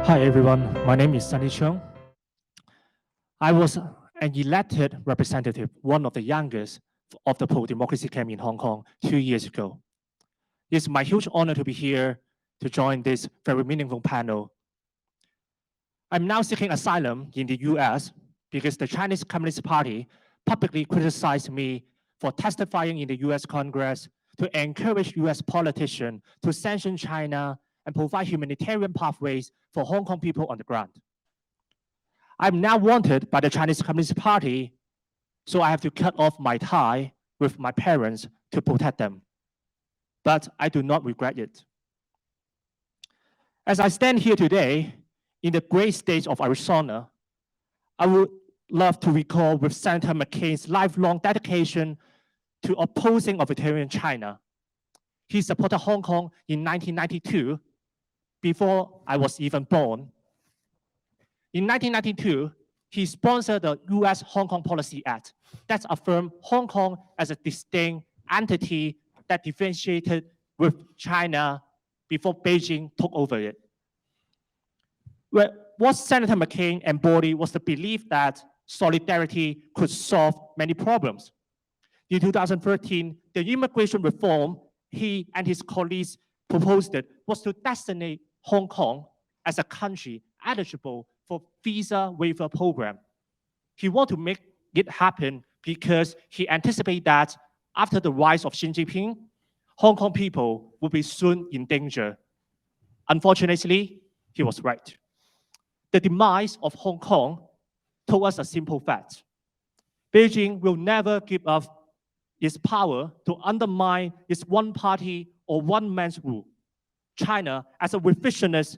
Hi everyone, my name is Sunny Chong. I was an elected representative, one of the youngest of the pro-democracy camp in Hong Kong 2 years ago. It's my huge honor to be here to join this very meaningful panel. I'm now seeking asylum in the US because the Chinese Communist Party publicly criticized me for testifying in the US Congress to encourage US politicians to sanction China and provide humanitarian pathways for Hong Kong people on the ground. I'm now wanted by the Chinese Communist Party, so I have to cut off my tie with my parents to protect them. But I do not regret it. As I stand here today, in the great state of Arizona, I would love to recall with Senator McCain's lifelong dedication to opposing authoritarian China. He supported Hong Kong in 1992, before I was even born. In 1992, he sponsored the US Hong Kong Policy Act that affirmed Hong Kong as a distinct entity that differentiated with China before Beijing took over it. What Senator McCain embodied was the belief that solidarity could solve many problems. In 2013, the immigration reform he and his colleagues proposed was to designate Hong Kong as a country eligible for visa waiver program. He wanted to make it happen because he anticipated that after the rise of Xi Jinping, Hong Kong people would be soon in danger. Unfortunately, he was right. The demise of Hong Kong told us a simple fact. Beijing will never give up its power to undermine its one-party or one-man's rule. China, as a revisionist,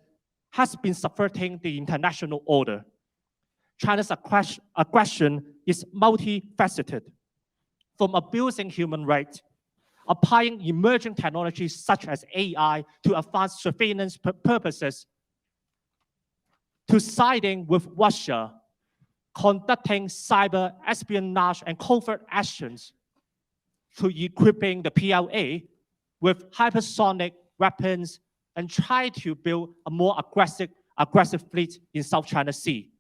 has been subverting the international order. China's aggression is multifaceted, from abusing human rights, applying emerging technologies such as AI to advance surveillance purposes, to siding with Russia, conducting cyber espionage and covert actions, to equipping the PLA with hypersonic weapons and try to build a more aggressive fleet in South China Sea.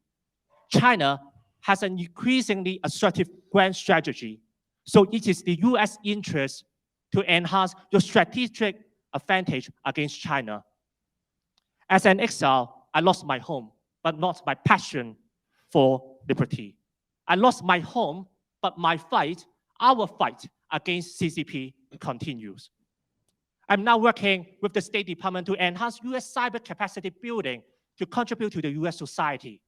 China has an increasingly assertive grand strategy, so it is the US interest to enhance your strategic advantage against China. As an exile, I lost my home, but not my passion for liberty. I lost my home, but our fight against CCP continues. I'm now working with the State Department to enhance US cyber capacity building to contribute to the US society,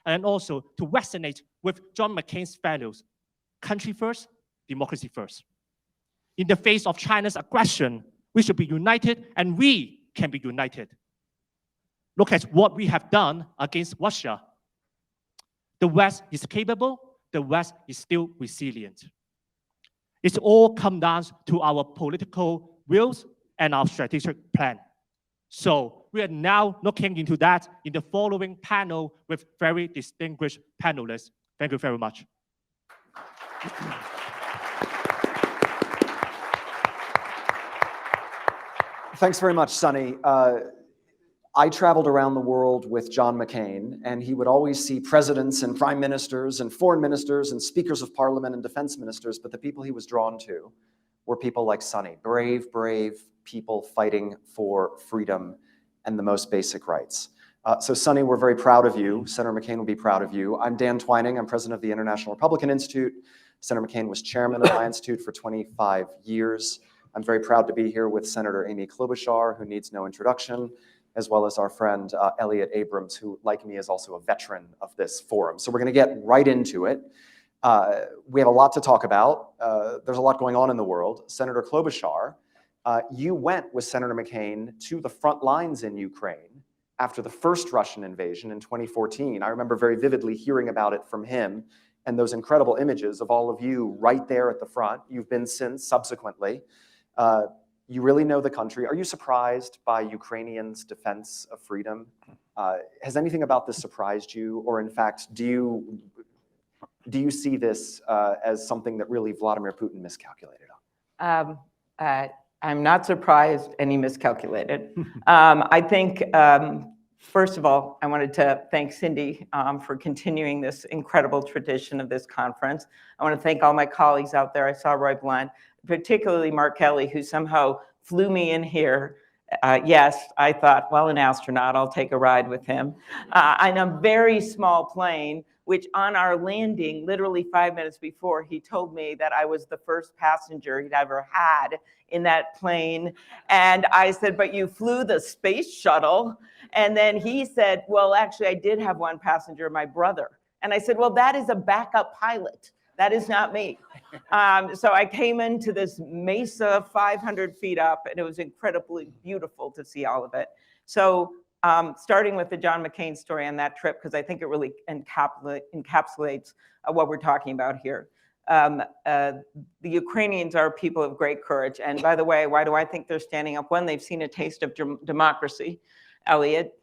and also to resonate with John McCain's values, country first, democracy first. In the face of China's aggression, we should be united, and we can be united. Look at what we have done against Russia. The West is capable, the West is still resilient. It's all come down to our political wills and our strategic plan. So we are now looking into that in the following panel with very distinguished panelists. Thank you very much. Thanks very much, Sunny. I traveled around the world with John McCain, and he would always see presidents and prime ministers and foreign ministers and speakers of parliament and defense ministers, but the people he was drawn to were people like Sunny, brave people fighting for freedom and the most basic rights. So Sunny, we're very proud of you. Senator McCain will be proud of you. I'm Dan Twining, I'm president of the International Republican Institute. Senator McCain was chairman of my institute for 25 years. I'm very proud to be here with Senator Amy Klobuchar, who needs no introduction, as well as our friend Elliott Abrams, who, like me, is also a veteran of this forum. So we're going to get right into it. We have a lot to talk about. There's a lot going on in the world. Senator Klobuchar, you went with Senator McCain to the front lines in Ukraine after the first Russian invasion in 2014. I remember very vividly hearing about it from him and those incredible images of all of you right there at the front. You've been since, subsequently. You really know the country. Are you surprised by Ukrainians' defense of freedom? Has anything about this surprised you? Or in fact, do you see this as something that really Vladimir Putin miscalculated on? I'm not surprised, and he miscalculated. I think First of all, I wanted to thank Cindy for continuing this incredible tradition of this conference. I want to thank all my colleagues out there. I saw Roy Blunt, particularly Mark Kelly, who somehow flew me in here. Yes, I thought, well, an astronaut, I'll take a ride with him. On a very small plane, which on our landing, literally 5 minutes before, he told me that I was the first passenger he'd ever had in that plane. And I said, but you flew the space shuttle. And then he said, well, actually, I did have one passenger, my brother. And I said, well, that is a backup pilot. That is not me. So I came into this mesa 500 feet up, and it was incredibly beautiful to see all of it. So starting with the John McCain story on that trip, because I think it really encapsulates what we're talking about here. The Ukrainians are people of great courage. And by the way, why do I think they're standing up? One, they've seen a taste of democracy. Elliott,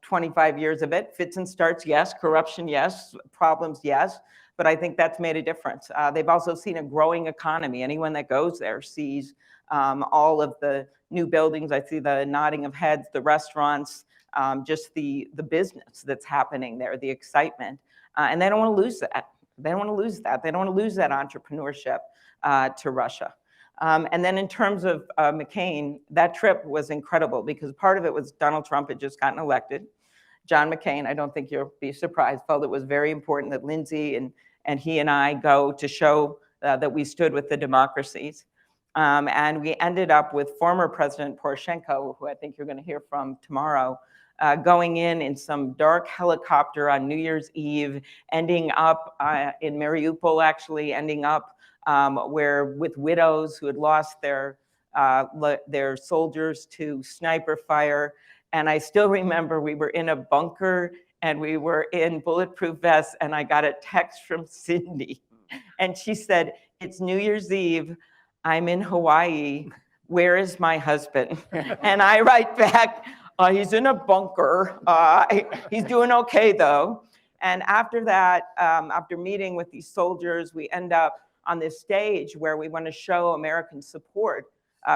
25 years of it, fits and starts, yes. Corruption, yes. Problems, yes. But I think that's made a difference. They've also seen a growing economy. Anyone that goes there sees all of the new buildings. I see the nodding of heads, the restaurants, just the business that's happening there, the excitement. And they don't want to lose that. They don't want to lose that. They don't want to lose that entrepreneurship to Russia. And then in terms of McCain, that trip was incredible because part of it was Donald Trump had just gotten elected. John McCain, I don't think you'll be surprised, felt it was very important that Lindsay and he and I go to show that we stood with the democracies. And we ended up with former President Poroshenko, who I think you're going to hear from tomorrow, going in some dark helicopter on New Year's Eve, ending up in Mariupol, actually ending up where with widows who had lost their soldiers to sniper fire. And I still remember we were in a bunker and we were in bulletproof vests, and I got a text from Cindy. And she said, it's New Year's Eve. I'm in Hawaii. Where is my husband? And I write back, he's in a bunker. He's doing okay, though. And after that, after meeting with these soldiers, we end up on this stage where we want to show American support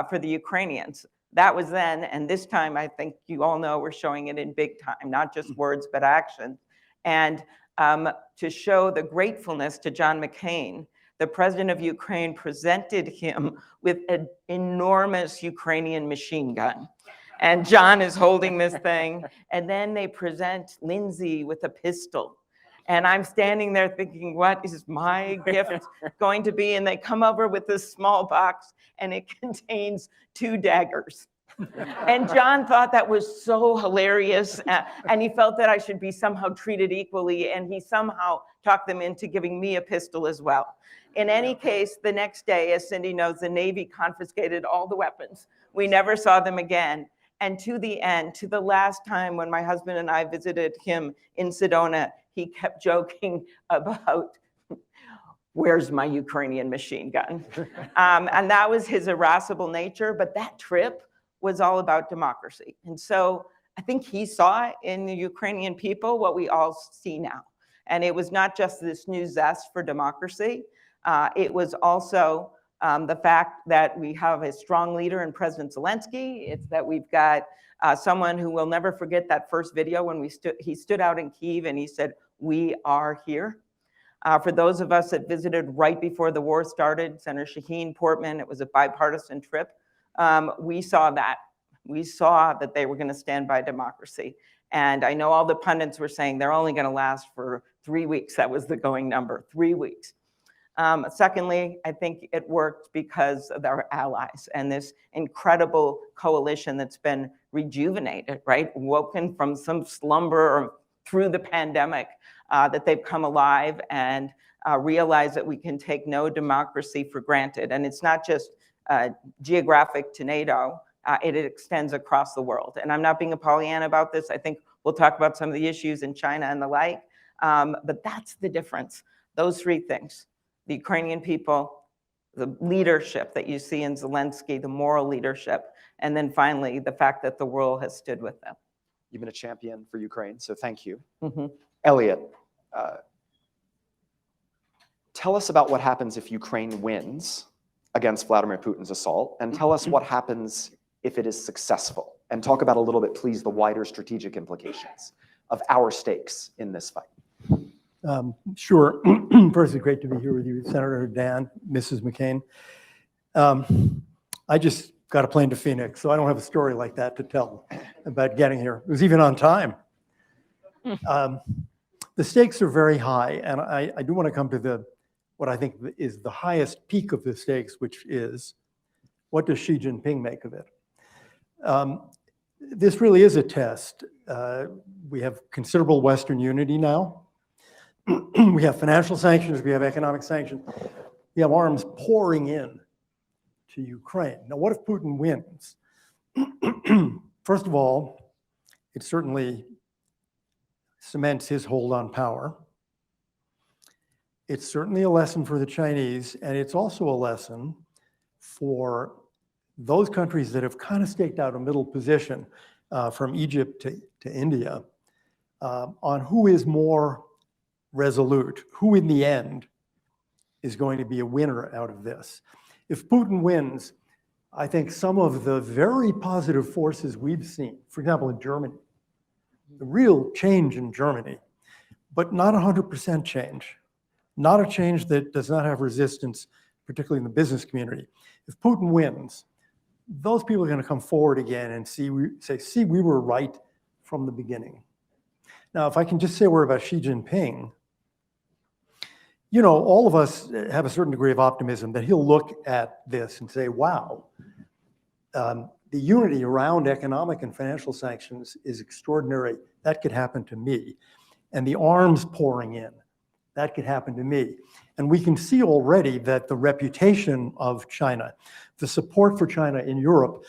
for the Ukrainians. That was then, and this time I think you all know we're showing it in big time, not just words, but action. And to show the gratefulness to John McCain, the president of Ukraine presented him with an enormous Ukrainian machine gun. And John is holding this thing, and then they present Lindsay with a pistol. And I'm standing there thinking, what is my gift going to be? And they come over with this small box, and it contains 2 daggers. And John thought that was so hilarious, and he felt that I should be somehow treated equally, and he somehow talked them into giving me a pistol as well. In any case, the next day, as Cindy knows, the Navy confiscated all the weapons. We never saw them again. And to the end, to the last time when my husband and I visited him in Sedona, he kept joking about, where's my Ukrainian machine gun? And that was his irascible nature, but that trip was all about democracy. And so I think he saw in the Ukrainian people what we all see now. And it was not just this new zest for democracy. It was also the fact that we have a strong leader in President Zelensky. It's that we've got someone who will never forget that first video when he stood out in Kyiv and he said, we are here. For those of us that visited right before the war started, Senator Shaheen, Portman, it was a bipartisan trip. We saw that. We saw that they were going to stand by democracy. And I know all the pundits were saying they're only going to last for 3 weeks. That was the going number, 3 weeks. Secondly, I think it worked because of our allies and this incredible coalition that's been rejuvenated, right? Woken from some slumber or through the pandemic, that they've come alive and realize that we can take no democracy for granted. And it's not just geographic to NATO, it extends across the world. And I'm not being a Pollyanna about this. I think we'll talk about some of the issues in China and the like, but that's the difference. Those 3 things. The Ukrainian people, the leadership that you see in Zelensky, the moral leadership, and then finally, the fact that the world has stood with them. You've been a champion for Ukraine, so thank you. Mm-hmm. Elliott, tell us about what happens if Ukraine wins against Vladimir Putin's assault, and tell us what happens if it is successful. And talk about a little bit, please, the wider strategic implications of our stakes in this fight. Sure. First, it's great to be here with you, Senator Dan, Mrs. McCain. I just got a plane to Phoenix, so I don't have a story like that to tell about getting here. It was even on time. The stakes are very high, and I do want to come to what I think is the highest peak of the stakes, which is, what does Xi Jinping make of it? This really is a test. We have considerable Western unity now. We have financial sanctions, we have economic sanctions, we have arms pouring in to Ukraine. Now, what if Putin wins? First of all, it certainly cements his hold on power. It's certainly a lesson for the Chinese, and it's also a lesson for those countries that have kind of staked out a middle position, from Egypt to India, on who is more resolute, who in the end is going to be a winner out of this. If Putin wins, I think some of the very positive forces we've seen, for example, in Germany, the real change in Germany, but not 100% change, not a change that does not have resistance, particularly in the business community. If Putin wins, those people are going to come forward again and say, we were right from the beginning. Now, if I can just say a word about Xi Jinping, you know, all of us have a certain degree of optimism that he'll look at this and say, wow, the unity around economic and financial sanctions is extraordinary. That could happen to me. And the arms pouring in, that could happen to me. And we can see already that the reputation of China, the support for China in Europe,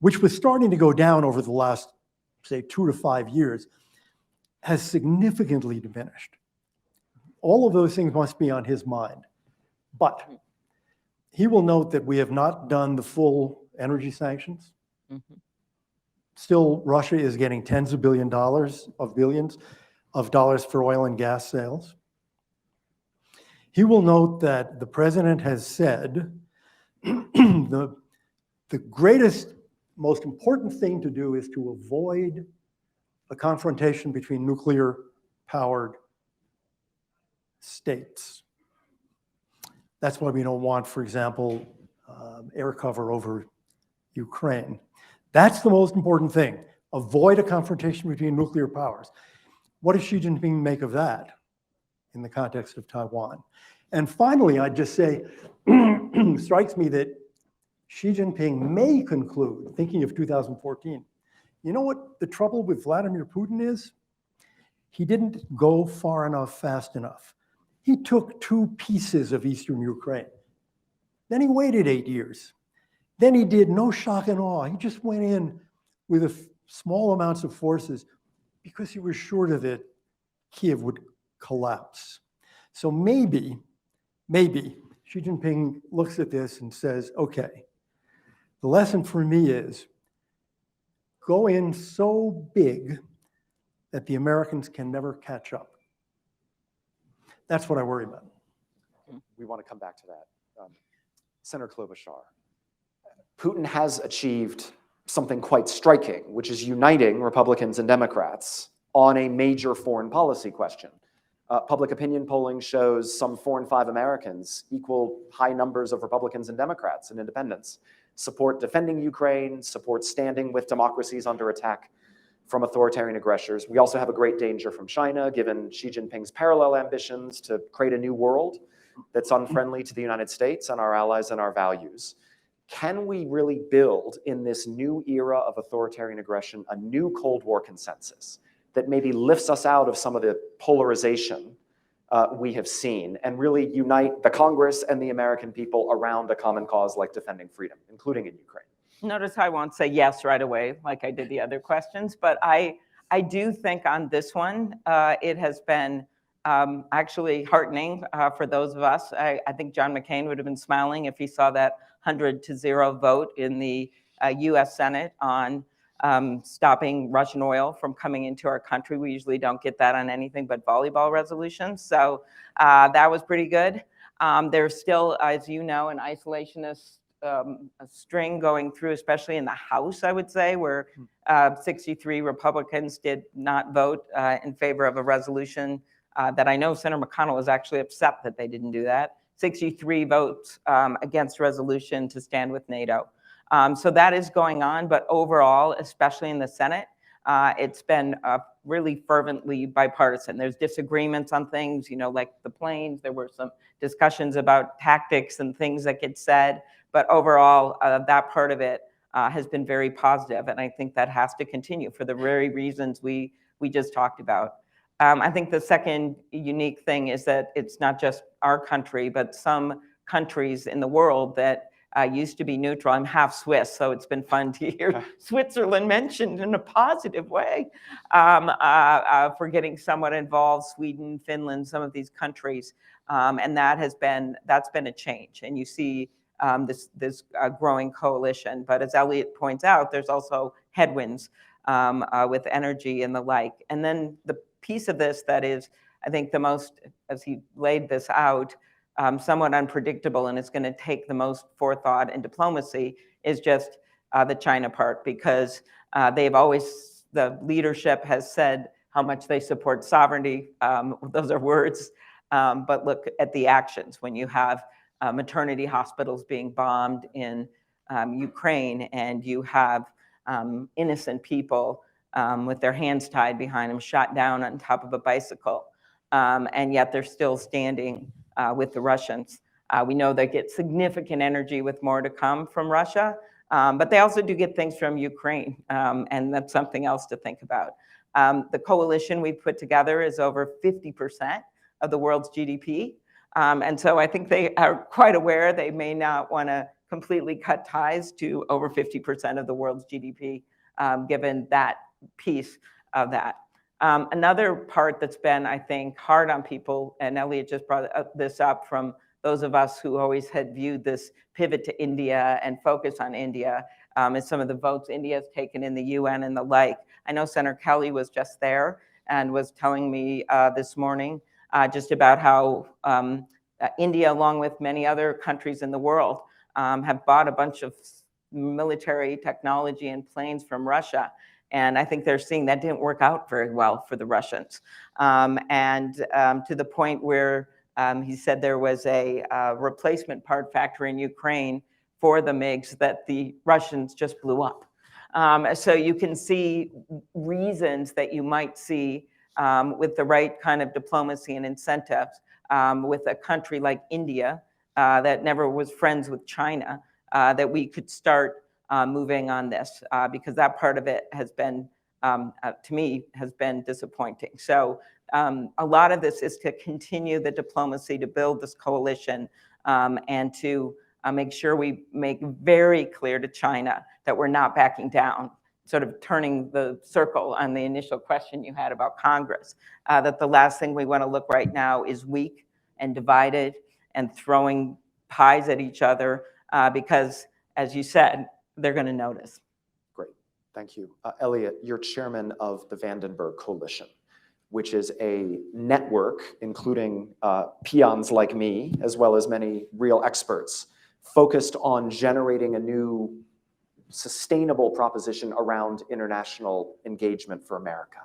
which was starting to go down over the last, say, 2 to 5 years, has significantly diminished. All of those things must be on his mind. But he will note that we have not done the full energy sanctions. Still, Russia is getting tens of billions of dollars for oil and gas sales. He will note that the president has said the greatest, most important thing to do is to avoid a confrontation between nuclear-powered states. That's why we don't want, for example, air cover over Ukraine. That's the most important thing. Avoid a confrontation between nuclear powers. What does Xi Jinping make of that in the context of Taiwan? And finally, I'd just say, strikes me that Xi Jinping may conclude, thinking of 2014, you know what the trouble with Vladimir Putin is? He didn't go far enough, fast enough. He took 2 pieces of eastern Ukraine. Then he waited 8 years. Then he did no shock and awe. He just went in with small amounts of forces because he was sure that Kiev would collapse. So maybe Xi Jinping looks at this and says, okay, the lesson for me is go in so big that the Americans can never catch up. That's what I worry about. We want to come back to that. Senator Klobuchar, Putin has achieved something quite striking, which is uniting Republicans and Democrats on a major foreign policy question. Public opinion polling shows some 4 in 5 Americans, equal high numbers of Republicans and Democrats and independents, support defending Ukraine, support standing with democracies under attack from authoritarian aggressors. We also have a great danger from China, given Xi Jinping's parallel ambitions to create a new world that's unfriendly to the United States and our allies and our values. Can we really build in this new era of authoritarian aggression a new Cold War consensus that maybe lifts us out of some of the polarization we have seen and really unite the Congress and the American people around a common cause like defending freedom, including in Ukraine? Notice I won't say yes right away like I did the other questions, but I do think on this one, it has been actually heartening for those of us. I think John McCain would have been smiling if he saw that 100-0 vote in the US Senate on stopping Russian oil from coming into our country. We usually don't get that on anything but volleyball resolutions. So that was pretty good. There's still, as you know, an isolationist a string going through, especially in the House, I would say, where 63 Republicans did not vote in favor of a resolution that I know Senator McConnell was actually upset that they didn't do that. 63 votes against resolution to stand with NATO. So that is going on, but overall, especially in the Senate, it's been really fervently bipartisan. There's disagreements on things, like the planes. There were some discussions about tactics and things that get said, but overall, that part of it has been very positive, and I think that has to continue for the very reasons we just talked about. I think the second unique thing is that it's not just our country, but some countries in the world that used to be neutral. I'm half Swiss, so it's been fun to hear Switzerland mentioned in a positive way for getting somewhat involved. Sweden, Finland, some of these countries, and that's been a change. And you see this growing coalition. But as Elliott points out, there's also headwinds with energy and the like. And then the piece of this that is, I think, the most, as he laid this out, somewhat unpredictable, and it's going to take the most forethought and diplomacy, is just the China part, because the leadership has said how much they support sovereignty. Those are words, but look at the actions. When you have maternity hospitals being bombed in Ukraine, and you have innocent people with their hands tied behind them, shot down on top of a bicycle, and yet they're still standing with the Russians. We know they get significant energy with more to come from Russia, but they also do get things from Ukraine, and that's something else to think about. The coalition we put together is over 50% of the world's GDP, and so I think they are quite aware they may not want to completely cut ties to over 50% of the world's GDP, given that piece of that. Another part that's been, I think, hard on people, and Elliott just brought this up from those of us who always had viewed this pivot to India and focus on India, is some of the votes India has taken in the UN and the like. I know Senator Kelly was just there and was telling me this morning just about how India, along with many other countries in the world, have bought a bunch of military technology and planes from Russia. And I think they're seeing that didn't work out very well for the Russians. To the point where he said there was a replacement part factory in Ukraine for the MiGs that the Russians just blew up. So you can see reasons that you might see with the right kind of diplomacy and incentives with a country like India that never was friends with China, that we could start moving on this, because that part of it has been, to me, has been disappointing. So a lot of this is to continue the diplomacy, to build this coalition, and to make sure we make very clear to China that we're not backing down, sort of turning the circle on the initial question you had about Congress, that the last thing we want to look right now is weak and divided and throwing pies at each other, because, as you said, they're going to notice. Great, thank you. Elliott, you're chairman of the Vandenberg Coalition, which is a network, including peons like me, as well as many real experts, focused on generating a new sustainable proposition around international engagement for America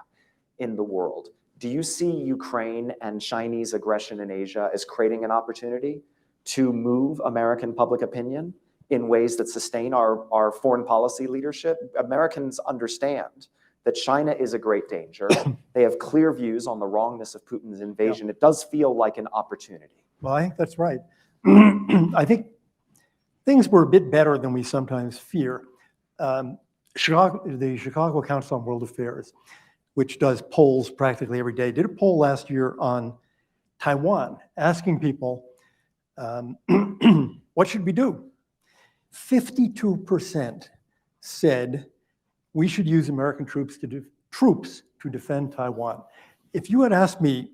in the world. Do you see Ukraine and Chinese aggression in Asia as creating an opportunity to move American public opinion in ways that sustain our foreign policy leadership? Americans understand that China is a great danger. They have clear views on the wrongness of Putin's invasion. It does feel like an opportunity. Well, I think that's right. I think things were a bit better than we sometimes fear. The Chicago Council on World Affairs, which does polls practically every day, did a poll last year on Taiwan, asking people, what should we do? 52% said we should use American troops to defend Taiwan. If you had asked me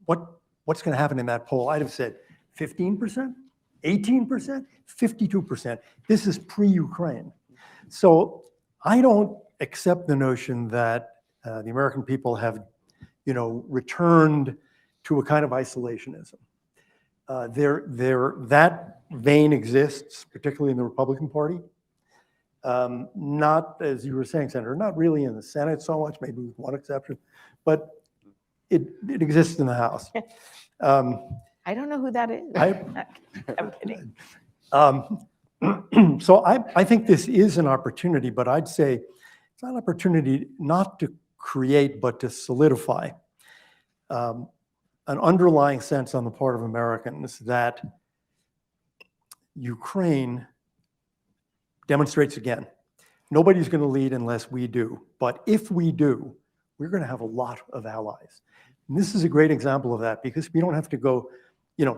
what's going to happen in that poll, I'd have said 15%, 18%, 52%. This is pre-Ukraine. So I don't accept the notion that the American people have, returned to a kind of isolationism. That vein exists, particularly in the Republican Party. Not, as you were saying, Senator, not really in the Senate so much, maybe with one exception, but it exists in the House. I don't know who that is. I'm kidding. So I think this is an opportunity, but I'd say it's an opportunity not to create, but to solidify an underlying sense on the part of Americans that Ukraine demonstrates again. Nobody's going to lead unless we do. But if we do, we're going to have a lot of allies. And this is a great example of that because we don't have to go,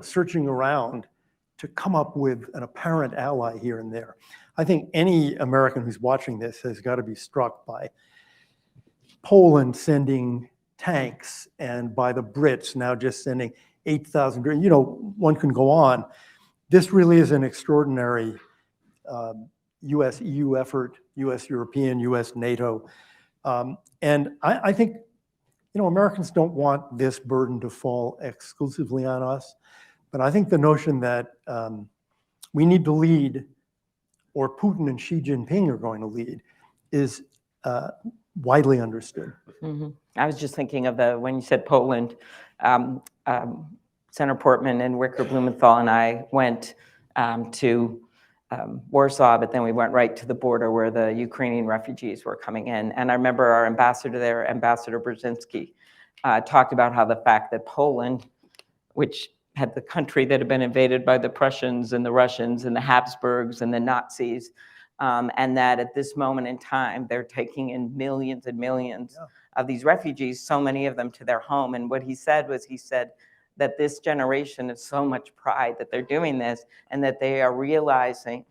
searching around to come up with an apparent ally here and there. I think any American who's watching this has got to be struck by Poland sending tanks and by the Brits now just sending 8,000, one can go on. This really is an extraordinary US-EU effort, US-European, US-NATO. And I think, Americans don't want this burden to fall exclusively on us. But I think the notion that we need to lead, or Putin and Xi Jinping are going to lead, is widely understood. Mm-hmm. I was just thinking of when you said Poland, Senator Portman and Wicker Blumenthal and I went to Warsaw, but then we went right to the border where the Ukrainian refugees were coming in. And I remember our ambassador there, Ambassador Brzezinski, talked about how the fact that Poland, which had the country that had been invaded by the Prussians and the Russians and the Habsburgs and the Nazis, and that at this moment in time, they're taking in millions and millions of these refugees, so many of them to their home. And what he said that this generation has so much pride that they're doing this and that they are realizing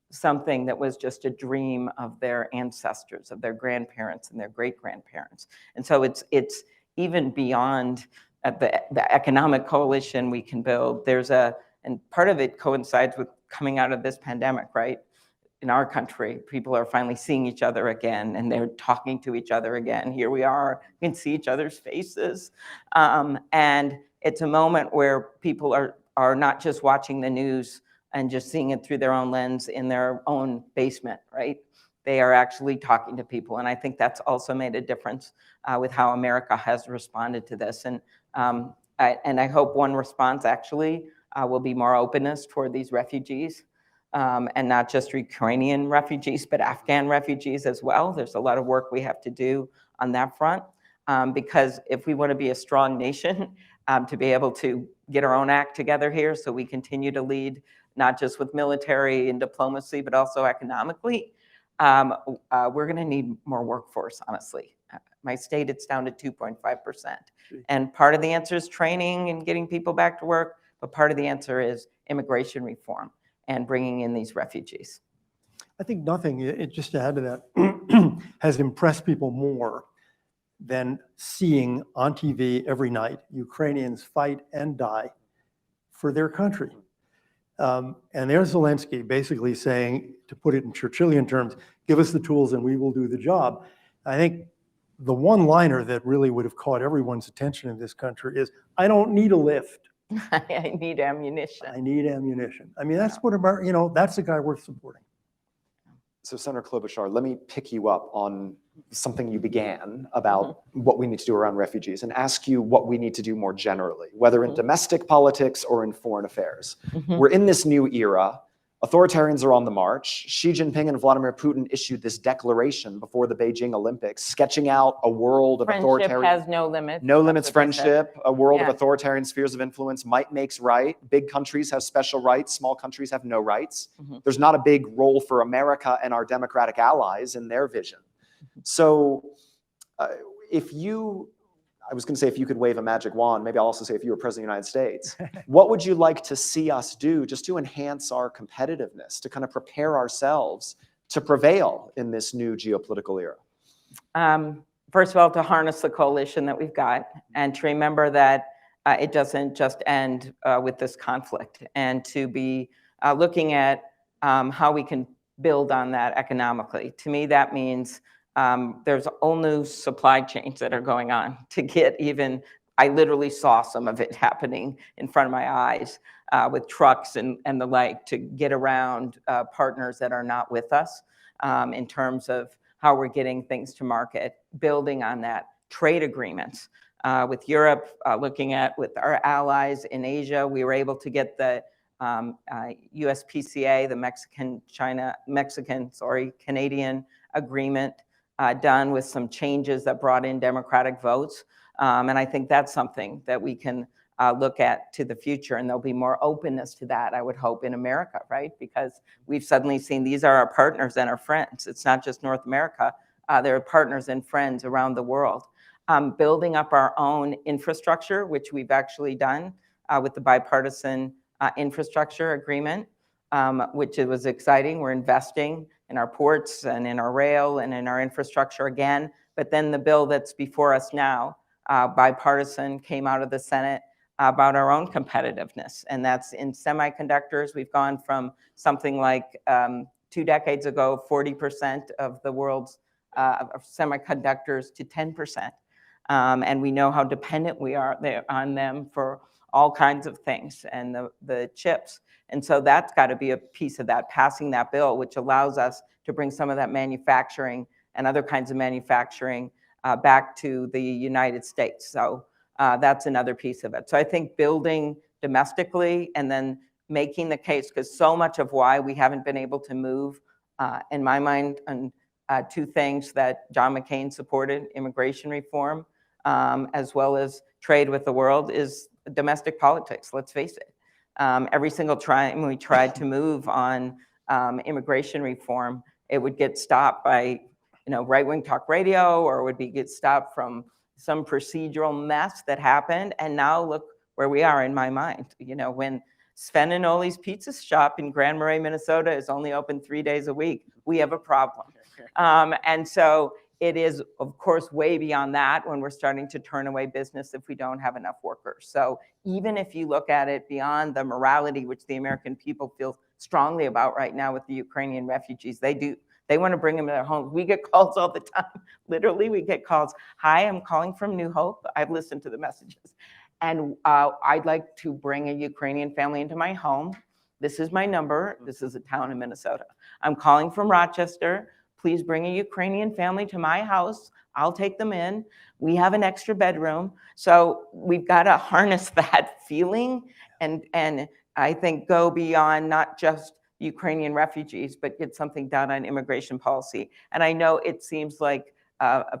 something that was just a dream of their ancestors, of their grandparents and their great-grandparents. And so it's even beyond the economic coalition we can build. And part of it coincides with coming out of this pandemic, right? In our country, people are finally seeing each other again and they're talking to each other again. Here we are, we can see each other's faces. And it's a moment where people are not just watching the news and just seeing it through their own lens in their own basement, right? They are actually talking to people. And I think that's also made a difference with how America has responded to this. And I hope one response actually will be more openness toward these refugees, and not just Ukrainian refugees, but Afghan refugees as well. There's a lot of work we have to do on that front, because if we want to be a strong nation, to be able to get our own act together here so we continue to lead, not just with military and diplomacy, but also economically, we're going to need more workforce, honestly. My state, it's down to 2.5%. And part of the answer is training and getting people back to work, but part of the answer is immigration reform and bringing in these refugees. I think nothing, just to add to that, has impressed people more than seeing on TV every night Ukrainians fight and die for their country. And there's Zelensky basically saying, to put it in Churchillian terms, give us the tools and we will do the job. I think the one-liner that really would have caught everyone's attention in this country is, I don't need a lift. I need ammunition. I need ammunition. I mean, that's what America, that's a guy worth supporting. So Senator Klobuchar, let me pick you up on something you began about what we need to do around refugees and ask you what we need to do more generally, whether in domestic politics or in foreign affairs. We're in this new era. Authoritarians are on the march. Xi Jinping and Vladimir Putin issued this declaration before the Beijing Olympics, sketching out a world of authoritarian. Friendship has no limits. No limits friendship, a world of authoritarian spheres of influence. Might makes right. Big countries have special rights. Small countries have no rights. There's not a big role for America and our democratic allies in their vision. So I was going to say if you could wave a magic wand, maybe I'll also say if you were President of the United States, what would you like to see us do just to enhance our competitiveness, to kind of prepare ourselves to prevail in this new geopolitical era? First of all, to harness the coalition that we've got and to remember that it doesn't just end with this conflict, and to be looking at how we can build on that economically. To me, that means there's all new supply chains that are going on to get even I literally saw some of it happening in front of my eyes with trucks and the like to get around partners that are not with us in terms of how we're getting things to market, building on that, trade agreements with Europe, looking at with our allies in Asia. We were able to get the USPCA, the Canadian agreement done with some changes that brought in democratic votes. And I think that's something that we can look at to the future, and there'll be more openness to that, I would hope, in America, right? Because we've suddenly seen these are our partners and our friends. It's not just North America. They're partners and friends around the world. Building up our own infrastructure, which we've actually done with the bipartisan infrastructure agreement, which was exciting. We're investing in our ports and in our rail and in our infrastructure again. But then the bill that's before us now, bipartisan, came out of the Senate about our own competitiveness. And that's in semiconductors. We've gone from something like 2 decades ago, 40% of the world's semiconductors to 10%. And we know how dependent we are on them for all kinds of things and the chips. And so that's got to be a piece of that, passing that bill, which allows us to bring some of that manufacturing and other kinds of manufacturing back to the United States. So that's another piece of it. So I think building domestically and then making the case, because so much of why we haven't been able to move, in my mind, on 2 things that John McCain supported, immigration reform, as well as trade with the world, is domestic politics, let's face it. Every single time we tried to move on immigration reform, it would get stopped by right-wing talk radio, or would get stopped from some procedural mess that happened. And now look where we are, in my mind. When Sven and Oli's Pizza Shop in Grand Marais, Minnesota is only open 3 days a week, we have a problem. And so it is, of course, way beyond that when we're starting to turn away business if we don't have enough workers. So even if you look at it beyond the morality, which the American people feel strongly about right now with the Ukrainian refugees, they do. They want to bring them to their homes. We get calls all the time. Literally, we get calls. Hi, I'm calling from New Hope. I've listened to the messages. And I'd like to bring a Ukrainian family into my home. This is my number. This is a town in Minnesota. I'm calling from Rochester. Please bring a Ukrainian family to my house. I'll take them in. We have an extra bedroom. So we've got to harness that feeling and I think go beyond not just Ukrainian refugees, but get something done on immigration policy. And I know it seems like a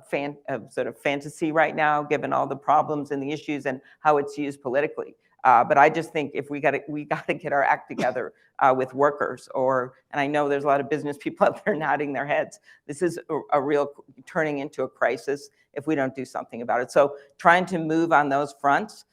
sort of fantasy right now, given all the problems and the issues and how it's used politically. But I just think if we got to get our act together with workers, and I know there's a lot of business people out there nodding their heads. This is a real turning into a crisis if we don't do something about it. So trying to move on those fronts,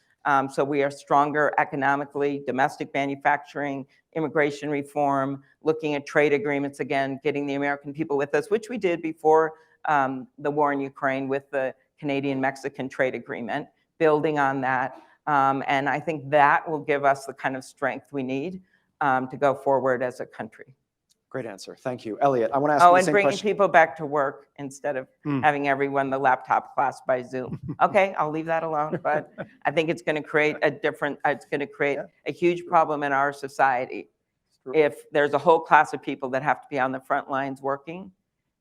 so we are stronger economically, domestic manufacturing, immigration reform, looking at trade agreements again, getting the American people with us, which we did before the war in Ukraine with the Canadian-Mexican trade agreement, building on that. And I think that will give us the kind of strength we need to go forward as a country. Great answer. Thank you. Elliott, I want to ask you the and same bringing question. people back to work instead of having everyone the laptop class by Zoom. Okay, I'll leave that alone. But I think it's going to create a huge problem in our society if there's a whole class of people that have to be on the front lines working,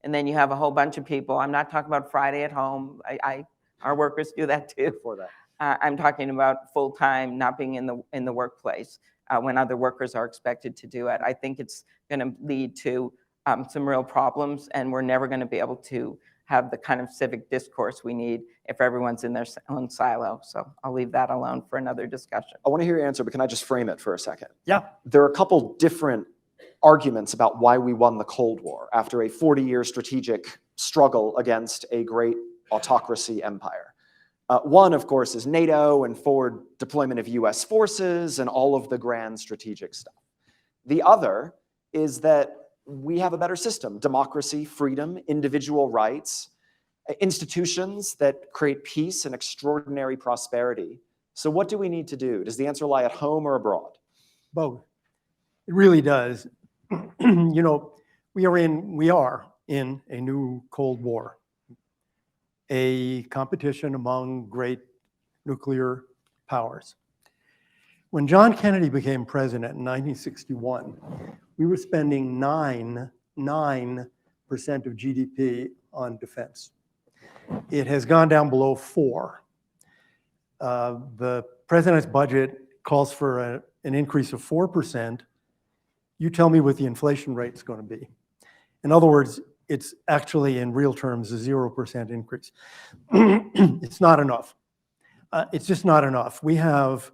and then you have a whole bunch of people. I'm not talking about Friday at home. Our workers do that too. Before that. I'm talking about full-time, not being in the workplace when other workers are expected to do it. I think it's going to lead to some real problems, and we're never going to be able to have the kind of civic discourse we need if everyone's in their own silo. So I'll leave that alone for another discussion. I want to hear your answer, but can I just frame it for a second? Yeah. There are a couple different arguments about why we won the Cold War after a 40-year strategic struggle against a great autocracy empire. One, of course, is NATO and forward deployment of US forces and all of the grand strategic stuff. The other is that we have a better system: democracy, freedom, individual rights, institutions that create peace and extraordinary prosperity. So what do we need to do? Does the answer lie at home or abroad? Both. It really does. We are in a new Cold War, a competition among great nuclear powers. When John Kennedy became president in 1961, we were spending 9% of GDP on defense. It has gone down below 4. The president's budget calls for an increase of 4%. You tell me what the inflation rate is going to be. In other words, it's actually in real terms a 0% increase. It's not enough. It's just not enough. We have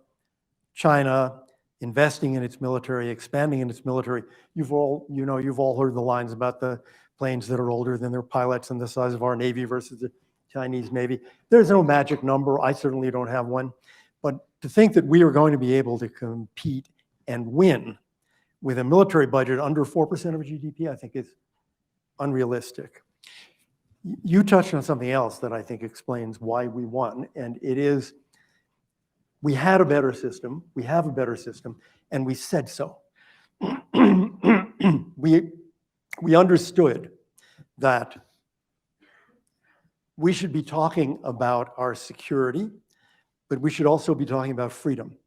China investing in its military, expanding in its military. You've all heard the lines about the planes that are older than their pilots and the size of our Navy versus the Chinese Navy. There's no magic number. I certainly don't have one. But to think that we are going to be able to compete and win with a military budget under 4% of GDP, I think is unrealistic. You touched on something else that I think explains why we won, and it is we had a better system, we have a better system, and we said so. We understood that we should be talking about our security, but we should also be talking about freedom.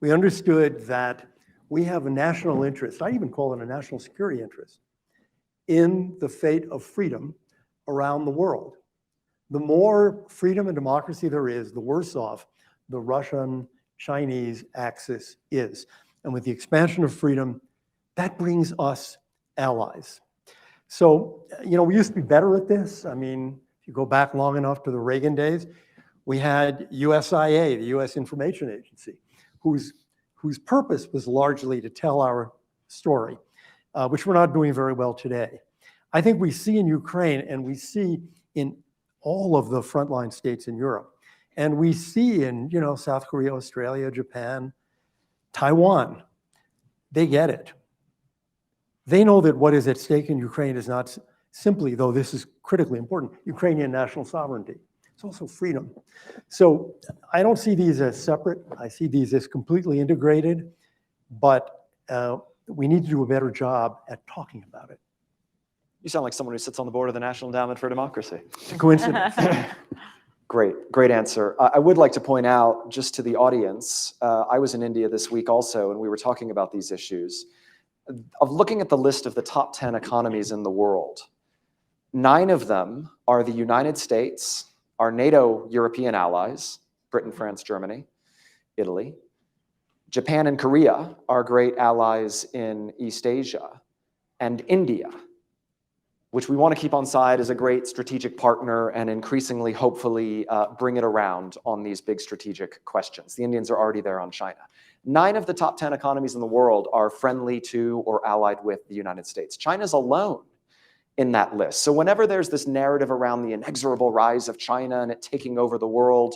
We understood that we have a national interest, I even call it a national security interest, in the fate of freedom around the world. The more freedom and democracy there is, the worse off the Russian-Chinese axis is. And with the expansion of freedom, that brings us allies. So, we used to be better at this. I mean, if you go back long enough to the Reagan days, we had USIA, the US Information Agency, whose purpose was largely to tell our story, which we're not doing very well today. I think we see in Ukraine, and we see in all of the frontline states in Europe, and we see in South Korea, Australia, Japan, Taiwan, they get it. They know that what is at stake in Ukraine is not simply, though this is critically important, Ukrainian national sovereignty. It's also freedom. So I don't see these as separate. I see these as completely integrated, but we need to do a better job at talking about it. You sound like someone who sits on the board of the National Endowment for Democracy. It's a coincidence. Great answer. I would like to point out, just to the audience, I was in India this week also, and we were talking about these issues. Of looking at the list of the top 10 economies in the world, 9 of them are the United States, our NATO European allies, Britain, France, Germany, Italy. Japan and Korea are great allies in East Asia, and India, which we want to keep on side as a great strategic partner and increasingly, hopefully, bring it around on these big strategic questions. The Indians are already there on China. 9 of the top 10 economies in the world are friendly to or allied with the United States. China's alone in that list. So whenever there's this narrative around the inexorable rise of China and it taking over the world,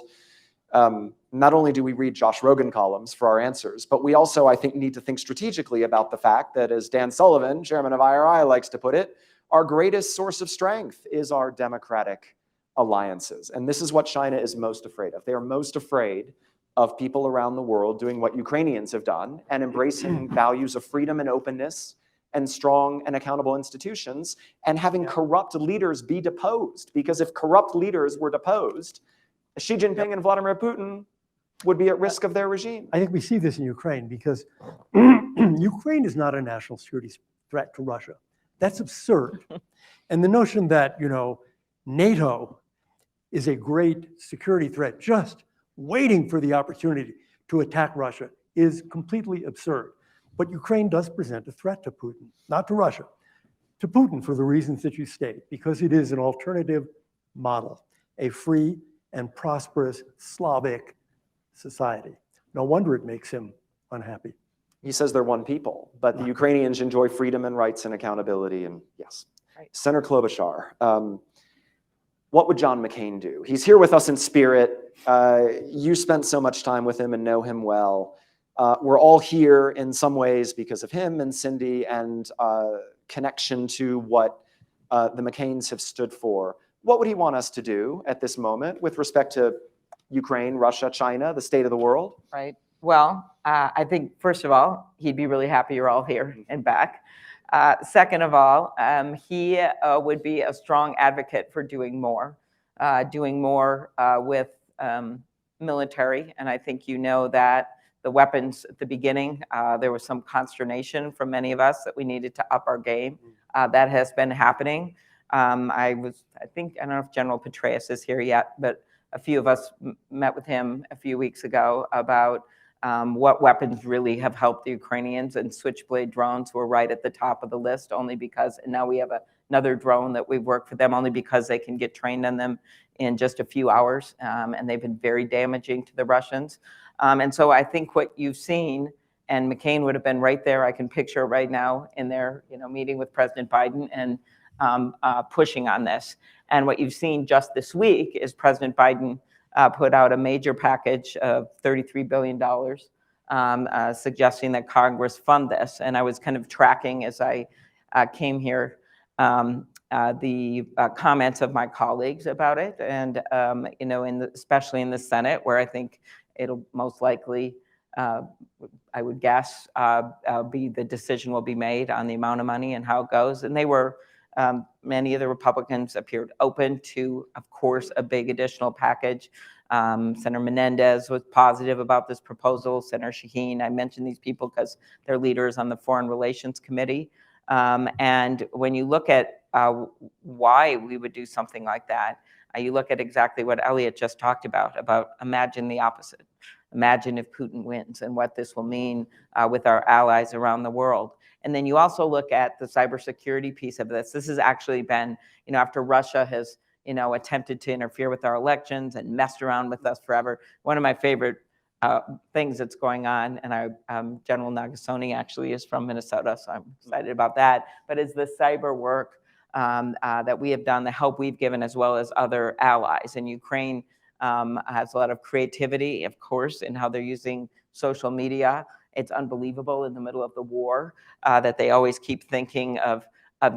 not only do we read Josh Rogin columns for our answers, but we also, I think, need to think strategically about the fact that, as Dan Sullivan, chairman of IRI, likes to put it, our greatest source of strength is our democratic alliances. And this is what China is most afraid of. They are most afraid of people around the world doing what Ukrainians have done and embracing values of freedom and openness and strong and accountable institutions, and having corrupt leaders be deposed. Because if corrupt leaders were deposed, Xi Jinping and Vladimir Putin would be at risk of their regime. I think we see this in Ukraine because Ukraine is not a national security threat to Russia. That's absurd. And the notion that, NATO is a great security threat just waiting for the opportunity to attack Russia is completely absurd. But Ukraine does present a threat to Putin, not to Russia, to Putin for the reasons that you state, because it is an alternative model, a free and prosperous Slavic society. No wonder it makes him unhappy. He says they're one people, but the Ukrainians enjoy freedom and rights and accountability. And yes, right. Senator Klobuchar, what would John McCain do? He's here with us in spirit. You spent so much time with him and know him well. We're all here in some ways because of him and Cindy and connection to what the McCains have stood for. What would he want us to do at this moment with respect to Ukraine, Russia, China, the state of the world? Right. Well, I think, first of all, he'd be really happy you're all here and back. Second of all, he would be a strong advocate for doing more with military, and I think you know that the weapons at the beginning, there was some consternation from many of us that we needed to up our game. That has been happening. I don't know if General Petraeus is here yet, but a few of us met with him a few weeks ago about what weapons really have helped the Ukrainians, and Switchblade drones were right at the top of the list only because, and now we have another drone that we've worked for them only because they can get trained on them in just a few hours, and they've been very damaging to the Russians. And so I think what you've seen, and McCain would have been right there, I can picture right now in their meeting with President Biden and pushing on this. And what you've seen just this week is President Biden put out a major package of $33 billion, suggesting that Congress fund this. And I was kind of tracking as I came here the comments of my colleagues about it, and especially in the Senate, where I think it'll most likely, I would guess, the decision will be made on the amount of money and how it goes. And they were, many of the Republicans appeared open to, of course, a big additional package. Senator Menendez was positive about this proposal. Senator Shaheen, I mentioned these people because they're leaders on the Foreign Relations Committee. And when you look at why we would do something like that, you look at exactly what Elliott just talked about imagine the opposite. Imagine if Putin wins and what this will mean with our allies around the world. And then you also look at the cybersecurity piece of this. This has actually been, after Russia has, attempted to interfere with our elections and messed around with us forever. One of my favorite things that's going on, and General Nagasone actually is from Minnesota, so I'm excited about that, but is the cyber work that we have done, the help we've given, as well as other allies. And Ukraine has a lot of creativity, of course, in how they're using social media. It's unbelievable in the middle of the war that they always keep thinking of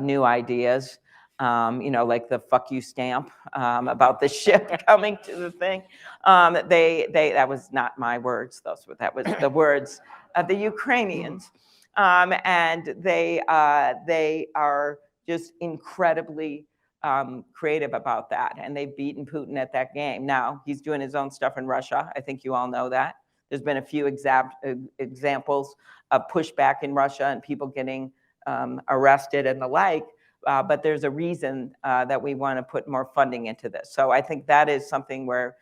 new ideas. Like the "fuck you" stamp about the ship coming to the thing. That was not my words; that was the words of the Ukrainians, and they are just incredibly creative about that, and they've beaten Putin at that game. Now he's doing his own stuff in Russia. I think you all know that. There's been a few examples of pushback in Russia and people getting arrested and the like. But there's a reason that we want to put more funding into this. So I think that is something where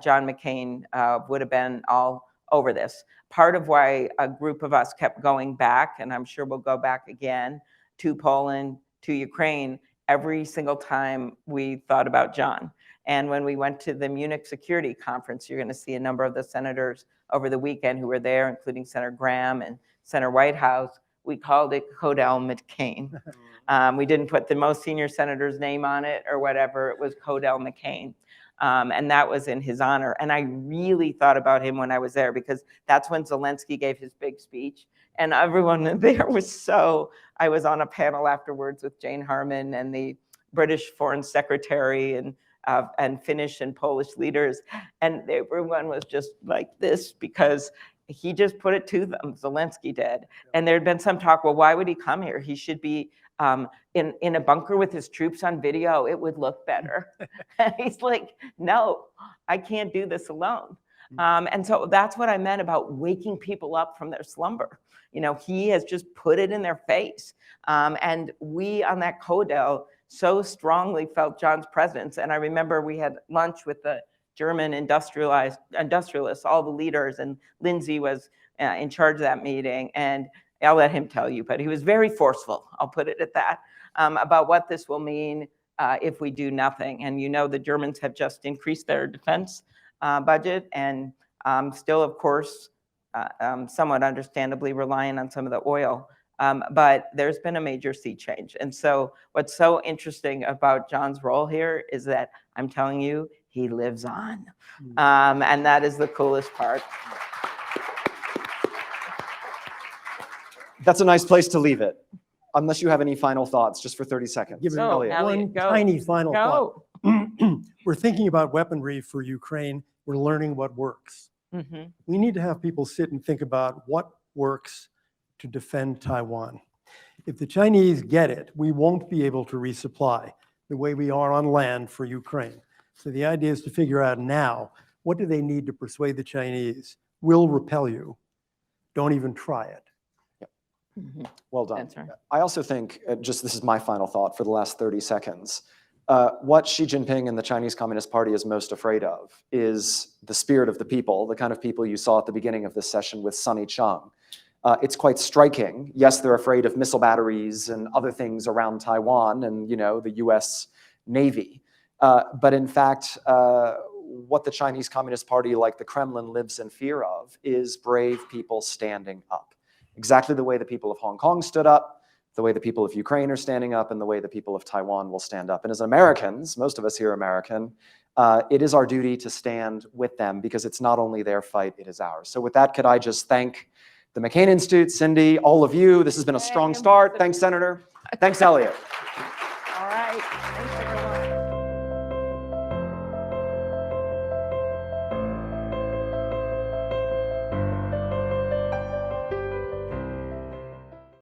John McCain would have been all over this. Part of why a group of us kept going back, and I'm sure we'll go back again, to Poland, to Ukraine, every single time we thought about John. And when we went to the Munich Security Conference, you're going to see a number of the senators over the weekend who were there, including Senator Graham and Senator Whitehouse. We called it Codell McCain. We didn't put the most senior senator's name on it or whatever. It was Codell McCain. And that was in his honor. And I really thought about him when I was there, because that's when Zelensky gave his big speech. And everyone there was I was on a panel afterwards with Jane Harman and the British Foreign Secretary and Finnish and Polish leaders. And everyone was just like this, because he just put it to them, Zelensky did. And there had been some talk, well, why would he come here? He should be in a bunker with his troops on video. It would look better. And he's like, no, I can't do this alone. And so that's what I meant about waking people up from their slumber. He has just put it in their face. And we on that Codell so strongly felt John's presence. And I remember we had lunch with the German industrialists, all the leaders, and Lindsay was in charge of that meeting. And I'll let him tell you, but he was very forceful, I'll put it at that, about what this will mean if we do nothing. And the Germans have just increased their defense budget, and still, of course, somewhat understandably relying on some of the oil. But there's been a major sea change. And so what's so interesting about John's role here is that I'm telling you, he lives on. And that is the coolest part. That's a nice place to leave it, unless you have any final thoughts, just for 30 seconds. Give me Elliott. one tiny final thought. We're thinking about weaponry for Ukraine. We're learning what works. We need to have people sit and think about what works to defend Taiwan. If the Chinese get it, we won't be able to resupply the way we are on land for Ukraine. So the idea is to figure out now What do they need to persuade the Chinese? We'll repel you. Don't even try it. Well done. That's right. I also think, just this is my final thought for the last 30 seconds, what Xi Jinping and the Chinese Communist Party is most afraid of is the spirit of the people, the kind of people you saw at the beginning of this session with Sunny Chong. It's quite striking. Yes, they're afraid of missile batteries and other things around Taiwan and, you know, the US Navy. But in fact, what the Chinese Communist Party, like the Kremlin, lives in fear of is brave people standing up. Exactly the way the people of Hong Kong stood up, the way the people of Ukraine are standing up, and the way the people of Taiwan will stand up. And as Americans, most of us here are American, it is our duty to stand with them because it's not only their fight, it is ours. So with that, could I just thank the McCain Institute, Cindy, all of you. This has been a strong start. Thanks, Senator. Thanks, Elliott.